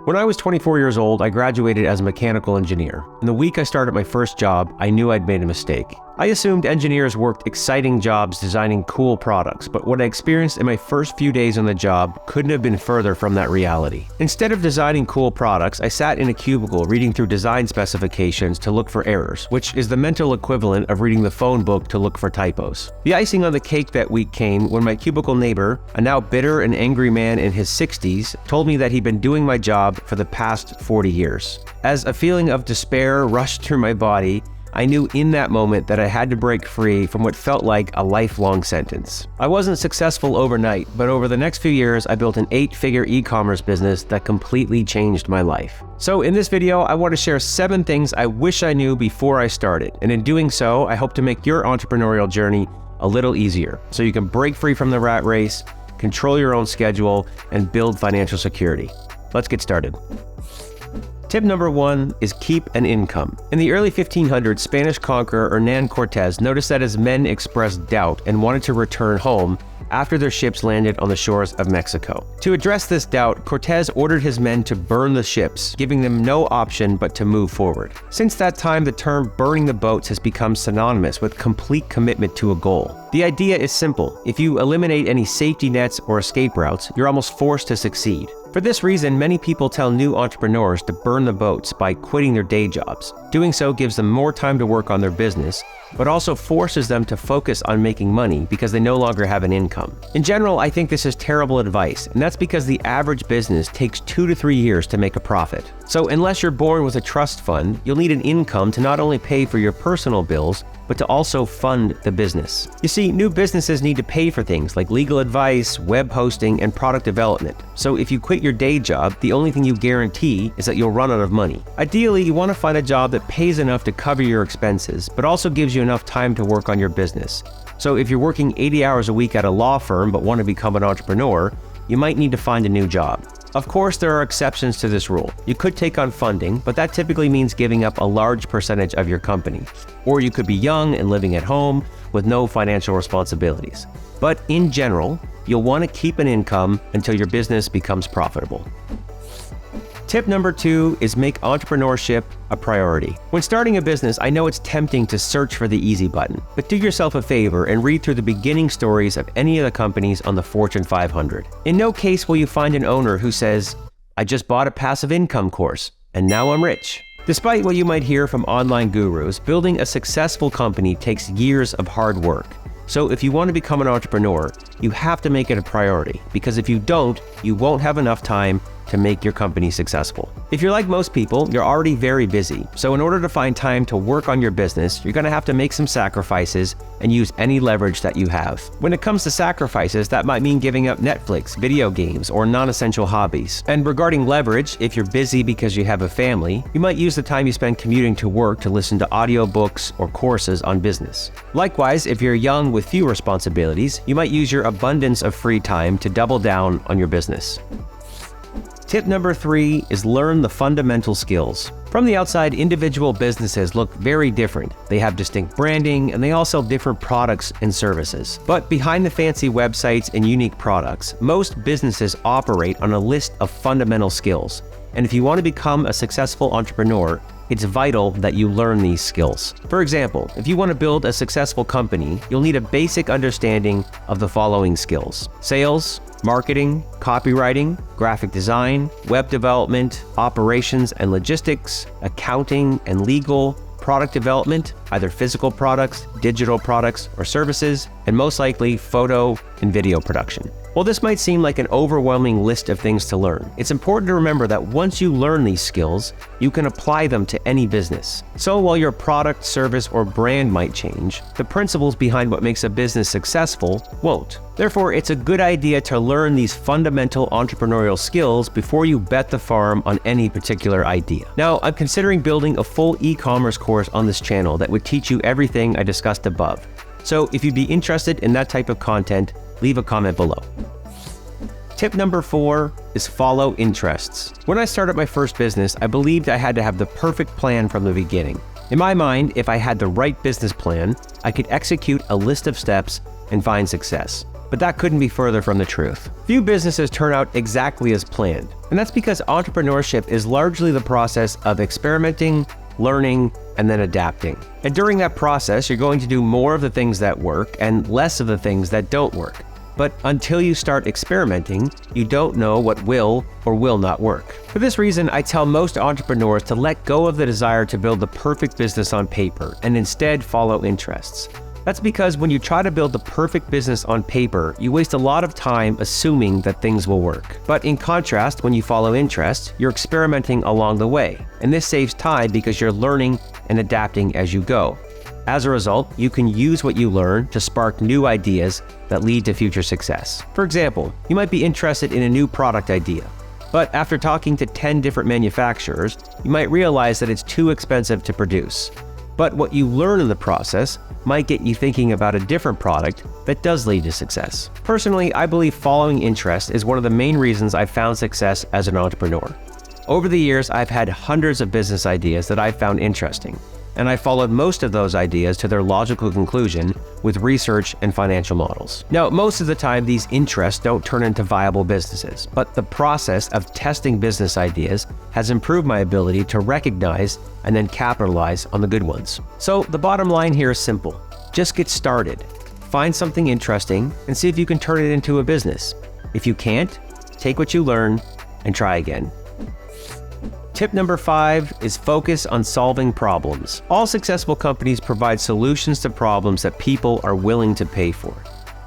When I was 24 years old, I graduated as a mechanical engineer. And the week I started my first job, I knew I'd made a mistake. I assumed engineers worked exciting jobs designing cool products, but what I experienced in my first few days on the job couldn't have been further from that reality. Instead of designing cool products, I sat in a cubicle reading through design specifications to look for errors, which is the mental equivalent of reading the phone book to look for typos. The icing on the cake that week came when my cubicle neighbor, a now bitter and angry man in his 60s, told me that he'd been doing my job for the past 40 years. As a feeling of despair rushed through my body, I knew in that moment that I had to break free from what felt like a lifelong sentence. I wasn't successful overnight, but over the next few years, I built an 8-figure e-commerce business that completely changed my life. So in this video, I want to share 7 things I wish I knew before I started. And in doing so, I hope to make your entrepreneurial journey a little easier so you can break free from the rat race, control your own schedule, and build financial security. Let's get started. Tip number 1 is keep an income. In the early 1500s, Spanish conqueror Hernán Cortés noticed that his men expressed doubt and wanted to return home after their ships landed on the shores of Mexico. To address this doubt, Cortés ordered his men to burn the ships, giving them no option but to move forward. Since that time, the term burning the boats has become synonymous with complete commitment to a goal. The idea is simple. If you eliminate any safety nets or escape routes, you're almost forced to succeed. For this reason, many people tell new entrepreneurs to burn the boats by quitting their day jobs. Doing so gives them more time to work on their business, but also forces them to focus on making money because they no longer have an income. In general, I think this is terrible advice, and that's because the average business takes 2 to 3 years to make a profit. So unless you're born with a trust fund, you'll need an income to not only pay for your personal bills, but to also fund the business. You see, new businesses need to pay for things like legal advice, web hosting, and product development. So if you quit your day job, the only thing you guarantee is that you'll run out of money. Ideally, you want to find a job that pays enough to cover your expenses, but also gives you enough time to work on your business. So if you're working 80 hours a week at a law firm but want to become an entrepreneur, you might need to find a new job. Of course, there are exceptions to this rule. You could take on funding, but that typically means giving up a large percentage of your company. Or you could be young and living at home with no financial responsibilities. But in general, you'll want to keep an income until your business becomes profitable. Tip number 2 is make entrepreneurship a priority. When starting a business, I know it's tempting to search for the easy button, but do yourself a favor and read through the beginning stories of any of the companies on the Fortune 500. In no case will you find an owner who says, "I just bought a passive income course, and now I'm rich." Despite what you might hear from online gurus, building a successful company takes years of hard work. So if you want to become an entrepreneur, you have to make it a priority, because if you don't, you won't have enough time to make your company successful. If you're like most people, you're already very busy. So in order to find time to work on your business, you're going to have to make some sacrifices and use any leverage that you have. When it comes to sacrifices, that might mean giving up Netflix, video games, or non-essential hobbies. And regarding leverage, if you're busy because you have a family, you might use the time you spend commuting to work to listen to audiobooks or courses on business. Likewise, if you're young with few responsibilities, you might use your abundance of free time to double down on your business. Tip number 3 is learn the fundamental skills. From the outside, individual businesses look very different. They have distinct branding, and they all sell different products and services. But behind the fancy websites and unique products, most businesses operate on a list of fundamental skills. And if you want to become a successful entrepreneur, it's vital that you learn these skills. For example, if you want to build a successful company, you'll need a basic understanding of the following skills: sales, marketing, copywriting, graphic design, web development, operations and logistics, accounting and legal, product development, either physical products, digital products, or services, and most likely photo and video production. While this might seem like an overwhelming list of things to learn, it's important to remember that once you learn these skills, you can apply them to any business. So while your product, service, or brand might change, the principles behind what makes a business successful won't. Therefore, it's a good idea to learn these fundamental entrepreneurial skills before you bet the farm on any particular idea. Now, I'm considering building a full e-commerce course on this channel that would teach you everything I discussed above. So if you'd be interested in that type of content, leave a comment below. Tip number 4 is follow interests. When I started my first business, I believed I had to have the perfect plan from the beginning. In my mind, if I had the right business plan, I could execute a list of steps and find success. but that couldn't be further from the truth. Few businesses turn out exactly as planned, and that's because entrepreneurship is largely the process of experimenting, learning, and then adapting. And during that process, you're going to do more of the things that work and less of the things that don't work. But until you start experimenting, you don't know what will or will not work. For this reason, I tell most entrepreneurs to let go of the desire to build the perfect business on paper and instead follow interests. That's because when you try to build the perfect business on paper, you waste a lot of time assuming that things will work. But in contrast, when you follow interests, you're experimenting along the way. And this saves time because you're learning and adapting as you go. As a result, you can use what you learn to spark new ideas that lead to future success. For example, you might be interested in a new product idea, but after talking to 10 different manufacturers, you might realize that it's too expensive to produce. But what you learn in the process might get you thinking about a different product that does lead to success. Personally, I believe following interest is one of the main reasons I've found success as an entrepreneur. Over the years, I've had hundreds of business ideas that I've found interesting, and I followed most of those ideas to their logical conclusion with research and financial models. Now, most of the time, these interests don't turn into viable businesses, but the process of testing business ideas has improved my ability to recognize and then capitalize on the good ones. So the bottom line here is simple. Just get started. Find something interesting and see if you can turn it into a business. If you can't, take what you learn and try again. Tip number 5 is focus on solving problems. All successful companies provide solutions to problems that people are willing to pay for.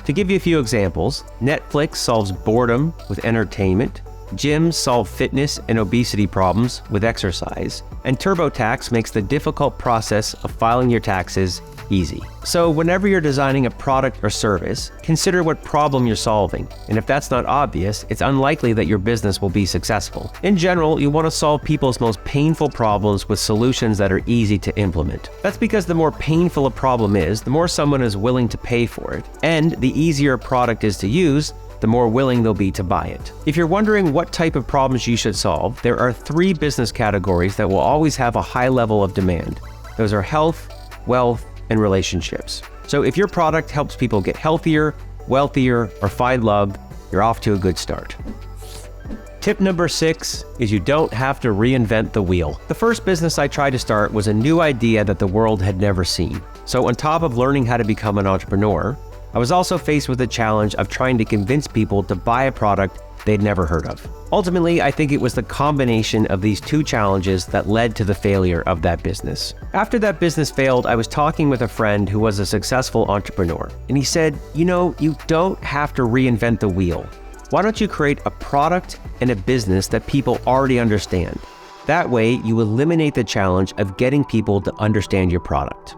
To give you a few examples, Netflix solves boredom with entertainment, gyms solve fitness and obesity problems with exercise, and TurboTax makes the difficult process of filing your taxes easy. So whenever you're designing a product or service, consider what problem you're solving. And if that's not obvious, it's unlikely that your business will be successful. In general, you want to solve people's most painful problems with solutions that are easy to implement. That's because the more painful a problem is, the more someone is willing to pay for it. And the easier a product is to use, the more willing they'll be to buy it. If you're wondering what type of problems you should solve, there are 3 business categories that will always have a high level of demand. Those are health, wealth, and relationships. So if your product helps people get healthier, wealthier, or find love, you're off to a good start. Tip number 6 is you don't have to reinvent the wheel. The first business I tried to start was a new idea that the world had never seen. So on top of learning how to become an entrepreneur, I was also faced with the challenge of trying to convince people to buy a product they'd never heard of. Ultimately, I think it was the combination of these 2 challenges that led to the failure of that business. After that business failed, I was talking with a friend who was a successful entrepreneur, and he said, you don't have to reinvent the wheel. Why don't you create a product and a business that people already understand? That way, you eliminate the challenge of getting people to understand your product.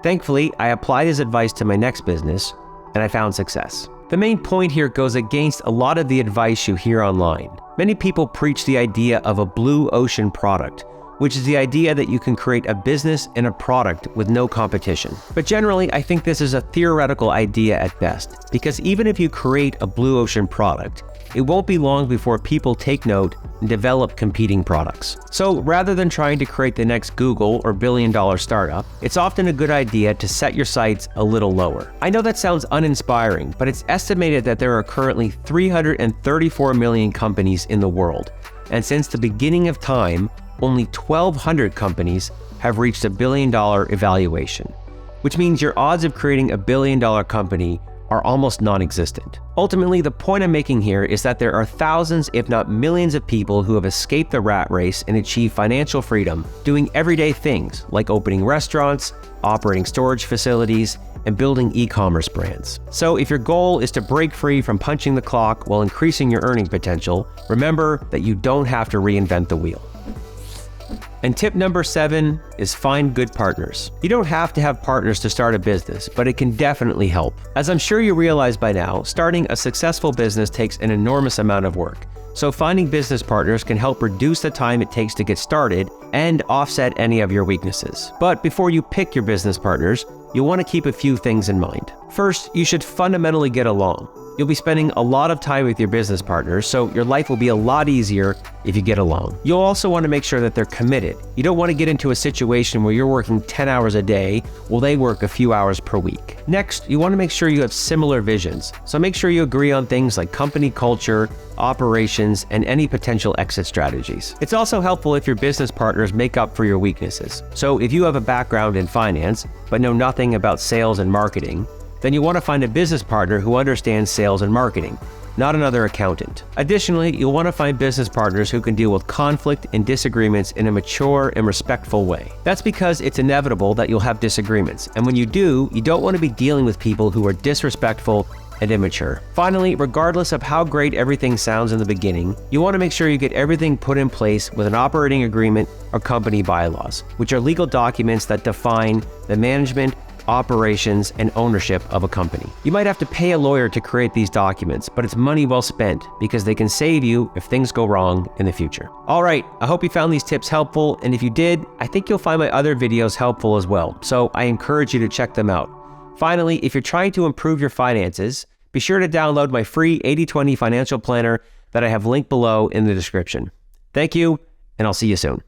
Thankfully, I applied his advice to my next business, and I found success. The main point here goes against a lot of the advice you hear online. Many people preach the idea of a blue ocean product, which is the idea that you can create a business and a product with no competition. But generally, I think this is a theoretical idea at best, because even if you create a blue ocean product, it won't be long before people take note and develop competing products. So rather than trying to create the next Google or billion-dollar startup, it's often a good idea to set your sights a little lower. I know that sounds uninspiring, but it's estimated that there are currently 334 million companies in the world. And since the beginning of time, only 1,200 companies have reached a billion-dollar evaluation, which means your odds of creating a billion-dollar company are almost non-existent. Ultimately, the point I'm making here is that there are thousands, if not millions of people who have escaped the rat race and achieved financial freedom doing everyday things like opening restaurants, operating storage facilities, and building e-commerce brands. So if your goal is to break free from punching the clock while increasing your earning potential, remember that you don't have to reinvent the wheel. And tip number 7 is find good partners. You don't have to have partners to start a business, but it can definitely help. As I'm sure you realize by now, starting a successful business takes an enormous amount of work. So finding business partners can help reduce the time it takes to get started and offset any of your weaknesses. But before you pick your business partners, you'll want to keep a few things in mind. First, you should fundamentally get along. You'll be spending a lot of time with your business partners, so your life will be a lot easier if you get along. You'll also want to make sure that they're committed. You don't want to get into a situation where you're working 10 hours a day while they work a few hours per week. Next, you want to make sure you have similar visions. So make sure you agree on things like company culture, operations, and any potential exit strategies. It's also helpful if your business partners make up for your weaknesses. So if you have a background in finance, but know nothing about sales and marketing, then you want to find a business partner who understands sales and marketing, not another accountant. Additionally, you'll want to find business partners who can deal with conflict and disagreements in a mature and respectful way. That's because it's inevitable that you'll have disagreements, and when you do, you don't want to be dealing with people who are disrespectful and immature. Finally, regardless of how great everything sounds in the beginning, you want to make sure you get everything put in place with an operating agreement or company bylaws, which are legal documents that define the management, operations, and ownership of a company. You might have to pay a lawyer to create these documents, but it's money well spent because they can save you if things go wrong in the future. All right, I hope you found these tips helpful, and if you did, I think you'll find my other videos helpful as well, so I encourage you to check them out. Finally, if you're trying to improve your finances, be sure to download my free 80/20 financial planner that I have linked below in the description. Thank you, and I'll see you soon.